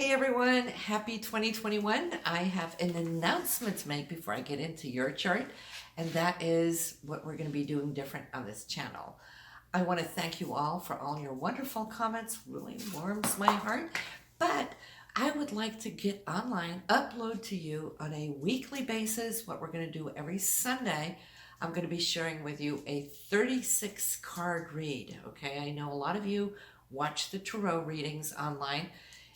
Hey everyone, happy 2021. I have an announcement to make before I get into your chart, and that is what we're going to be doing different on this channel. I want to thank you all for all your wonderful comments, really warms my heart, but I would like to get online, upload to you on a weekly basis what we're going to do every Sunday. I'm going to be sharing with you a 36 card read, okay? I know a lot of you watch the tarot readings online.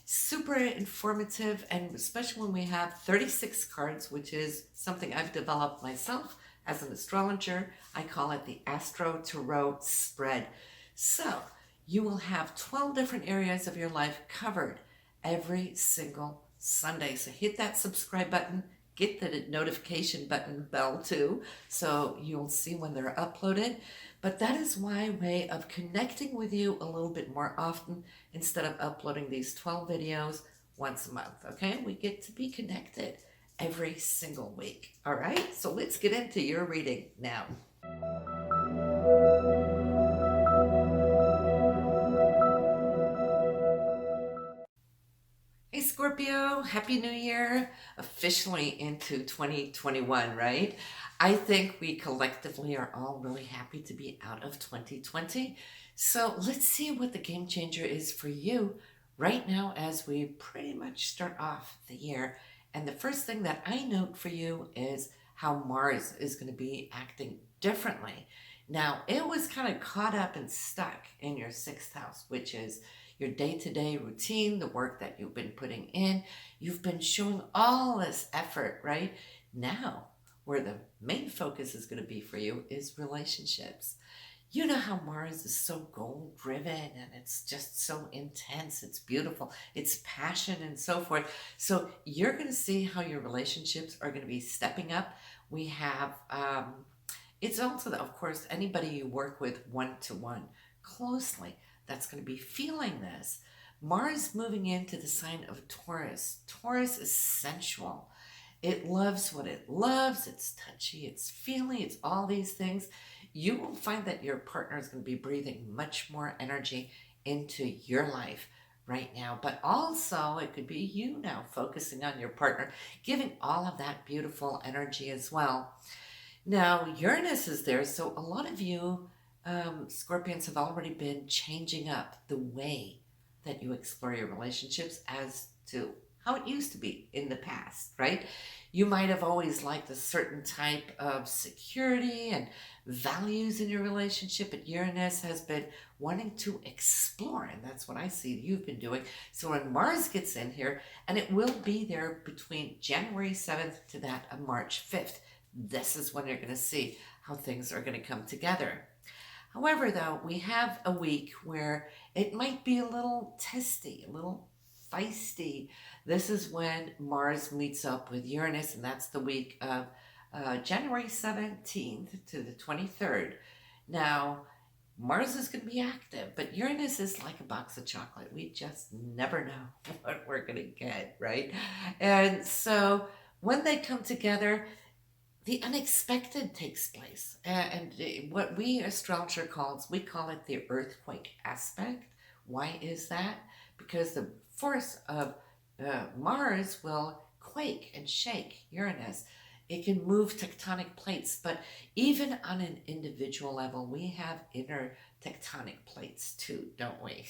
Super informative, and especially when we have 36 cards, which is something I've developed myself as an astrologer. I call it the Astro-Tarot spread. So you will have 12 different areas of your life covered every single Sunday. So hit that subscribe button, get the notification button bell too, so you'll see when they're uploaded. But that is my way of connecting with you a little bit more often instead of uploading these 12 videos once a month, okay? We get to be connected every single week, all right? So let's get into your reading now. Hey Scorpio, Happy New Year. Officially into 2021, right? I think we collectively are all really happy to be out of 2020. So let's see what the game changer is for you right now as we pretty much start off the year. And the first thing that I note for you is how Mars is going to be acting differently. Now, it was kind of caught up and stuck in your sixth house, which is your day-to-day routine, the work that you've been putting in. You've been showing all this effort, right? Now, where the main focus is going to be for you is relationships. You know how Mars is so goal-driven and it's just so intense. It's beautiful. It's passion and so forth. So you're going to see how your relationships are going to be stepping up. We have, it's also, of course, anybody you work with one-to-one closely that's going to be feeling this. Mars moving into the sign of Taurus. Taurus is sensual. It loves what it loves. It's touchy. It's feely. It's all these things. You will find that your partner is going to be breathing much more energy into your life right now. But also it could be you now focusing on your partner, giving all of that beautiful energy as well. Now, Uranus is there, so a lot of you Scorpions have already been changing up the way that you explore your relationships as to how it used to be in the past, right? You might have always liked a certain type of security and values in your relationship, but Uranus has been wanting to explore, and that's what I see you've been doing. So when Mars gets in here, and it will be there between January 7th to that of March 5th, this is when you're going to see how things are going to come together. However, though, we have a week where it might be a little testy, a little feisty. This is when Mars meets up with Uranus, and that's the week of January 17th to the 23rd. Now, Mars is going to be active, but Uranus is like a box of chocolate. We just never know what we're going to get, right? And so when they come together, the unexpected takes place. And what we astrologer calls, we call it the earthquake aspect. Why is that? Because the force of Mars will quake and shake Uranus. It can move tectonic plates, but even on an individual level, we have inner tectonic plates too, don't we?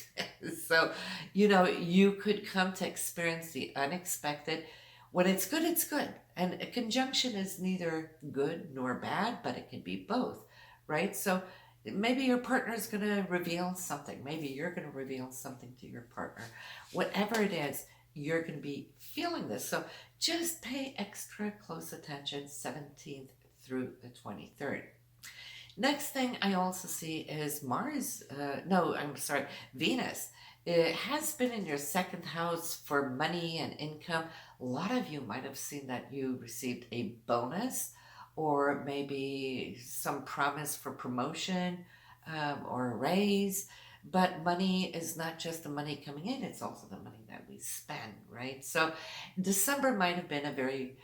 So, you could come to experience the unexpected. When it's good, it's good. And a conjunction is neither good nor bad, but it can be both, right? So maybe your partner is going to reveal something. Maybe you're going to reveal something to your partner. Whatever it is, you're going to be feeling this. So just pay extra close attention 17th through the 23rd. Next thing I also see is Venus. It has been in your second house for money and income. A lot of you might have seen that you received a bonus or maybe some promise for promotion or a raise. But money is not just the money coming in, it's also the money that we spend, right? So December might have been a very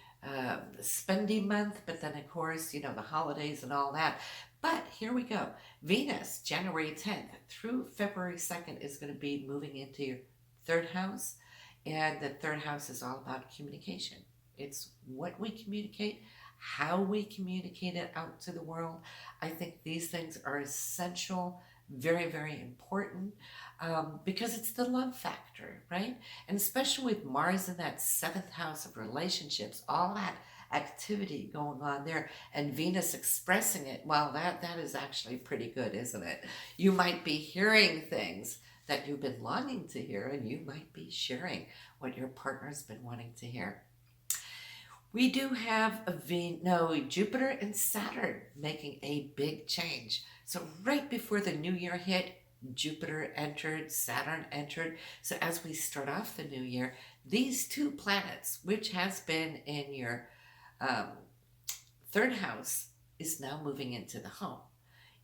spendy month, but then of course, the holidays and all that. But here we go. Venus, January 10th through February 2nd, is going to be moving into your third house. And the third house is all about communication. It's what we communicate, how we communicate it out to the world. I think these things are essential, very, very important, because it's the love factor, right? And especially with Mars in that seventh house of relationships, all that activity going on there and Venus expressing it, well, that is actually pretty good, isn't it? You might be hearing things that you've been longing to hear, and you might be sharing what your partner's been wanting to hear. We do have Jupiter and Saturn making a big change. So right before the new year hit, Jupiter entered, Saturn entered. So as we start off the new year, these two planets, which has been in your third house, is now moving into the home.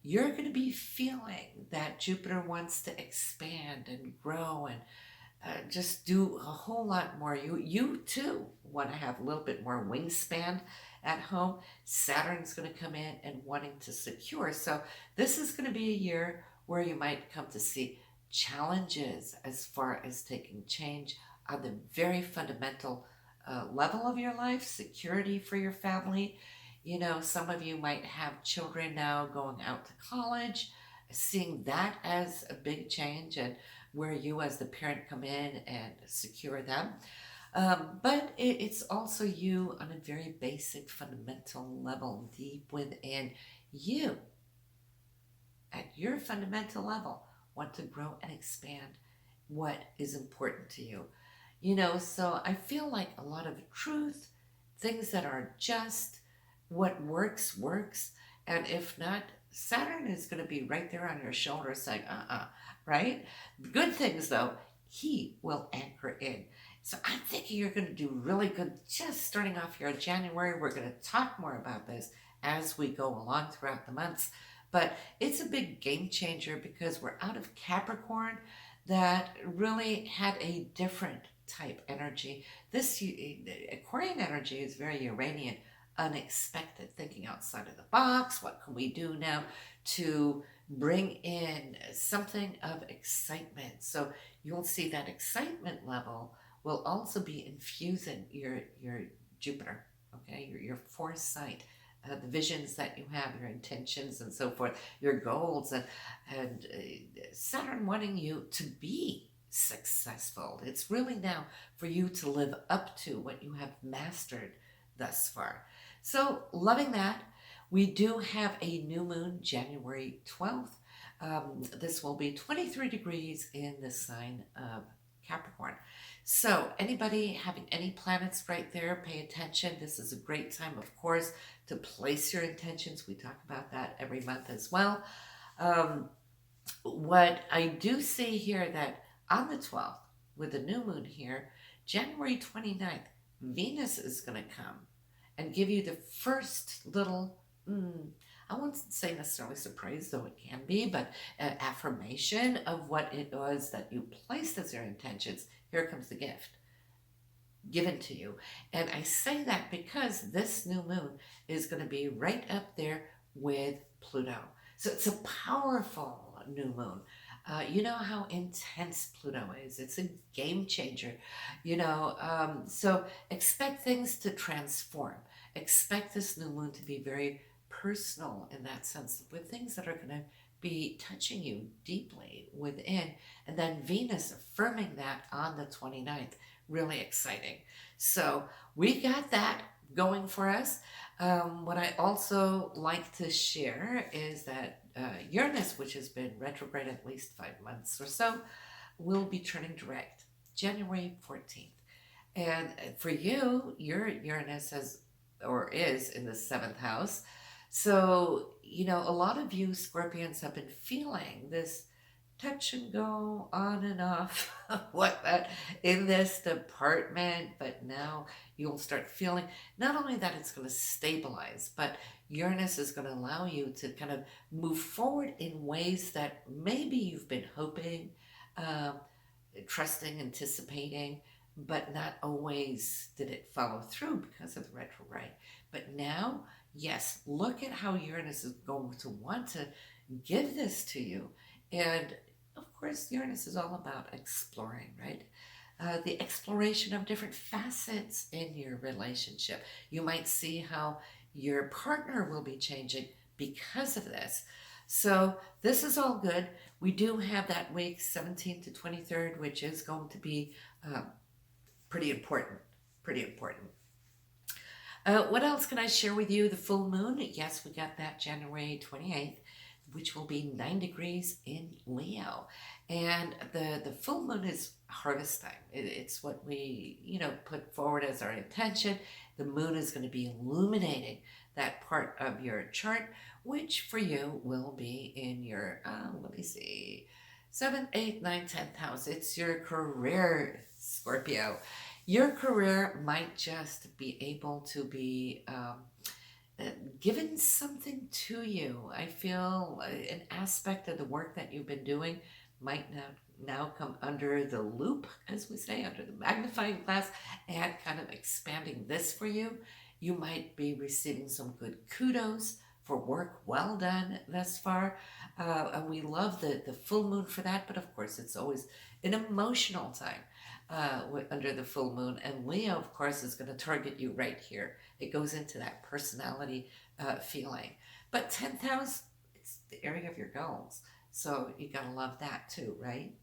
You're going to be feeling that Jupiter wants to expand and grow and just do a whole lot more. You too want to have a little bit more wingspan at home. Saturn's going to come in and wanting to secure. So this is going to be a year where you might come to see challenges as far as taking change on the very fundamental level of your life, security for your family. You know, some of you might have children now going out to college, seeing that as a big change, and where you as the parent come in and secure them. But it's also you on a very basic, fundamental level, deep within you. At your fundamental level, want to grow and expand what is important to you. You know, so I feel like a lot of truth, things that are just, what works, works. And if not, Saturn is going to be right there on your shoulder saying, right? Good things, though, he will anchor in. So I'm thinking you're going to do really good just starting off here in January. We're going to talk more about this as we go along throughout the months. But it's a big game changer because we're out of Capricorn that really had a different type energy. This Aquarian energy is very Uranian, unexpected, thinking outside of the box. What can we do now to bring in something of excitement? So you'll see that excitement level will also be infusing your Jupiter, okay, your foresight, the visions that you have, your intentions and so forth, your goals, and Saturn wanting you to be successful. It's really now for you to live up to what you have mastered thus far. So loving that. We do have a new moon January 12th. This will be 23 degrees in the sign of Capricorn. So anybody having any planets right there, pay attention. This is a great time, of course, to place your intentions. We talk about that every month as well. What I do see here that on the 12th, with the new moon here, January 29th, Venus is going to come and give you the first little, I won't say necessarily surprise, though it can be, but an affirmation of what it was that you placed as your intentions. Here comes the gift given to you. And I say that because this new moon is going to be right up there with Pluto. So it's a powerful new moon. You know how intense Pluto is. It's a game changer, you know. So expect things to transform. Expect this new moon to be very personal in that sense, with things that are going to be touching you deeply within. And then Venus affirming that on the 29th. Really exciting. So we got that going for us. What I also like to share is that Uranus, which has been retrograde at least 5 months or so, will be turning direct January 14th. And for you, your Uranus is in the 7th house. So, you know, a lot of you Scorpions have been feeling this touch and go on and off in this department, but now you'll start feeling not only that it's going to stabilize, but Uranus is going to allow you to kind of move forward in ways that maybe you've been hoping, trusting, anticipating, but not always did it follow through because of the retrograde. But now, yes, look at how Uranus is going to want to give this to you. And of course, Uranus is all about exploring, right? the exploration of different facets in your relationship. You might see how your partner will be changing because of this. So this is all good. We do have that week 17th to 23rd, which is going to be pretty important. Pretty important. What else can I share with you? The full moon. Yes, we got that January 28th, which will be 9 degrees in Leo. And the full moon is harvest time. It's what we, put forward as our intention. The moon is going to be illuminating that part of your chart, which for you will be in your, let me see, 7th, 8th, 9th, 10th house. It's your career, Scorpio. Your career might just be able to be given something to you. I feel an aspect of the work that you've been doing might now come under the loop, as we say, under the magnifying glass, and kind of expanding this for you. You might be receiving some good kudos for work well done thus far. And we love the full moon for that, but of course it's always an emotional time under the full moon. And Leo, of course, is going to target you right here. It goes into that personality feeling. But 10th house, it's the area of your goals. So you got to love that too, right?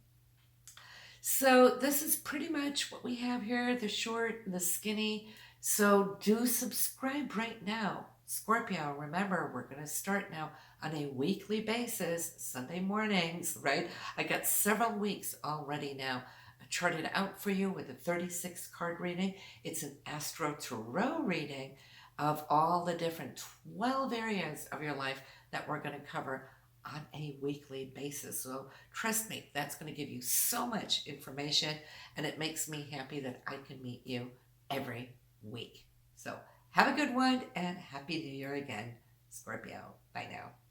So this is pretty much what we have here, the short and the skinny. So do subscribe right now. Scorpio, remember, we're going to start now on a weekly basis, Sunday mornings, right? I got several weeks already now charted out for you with a 36 card reading. It's an Astro-Tarot reading of all the different 12 areas of your life that we're going to cover on a weekly basis. So trust me, that's going to give you so much information, and it makes me happy that I can meet you every week. So have a good one, and Happy New Year again, Scorpio. Bye now.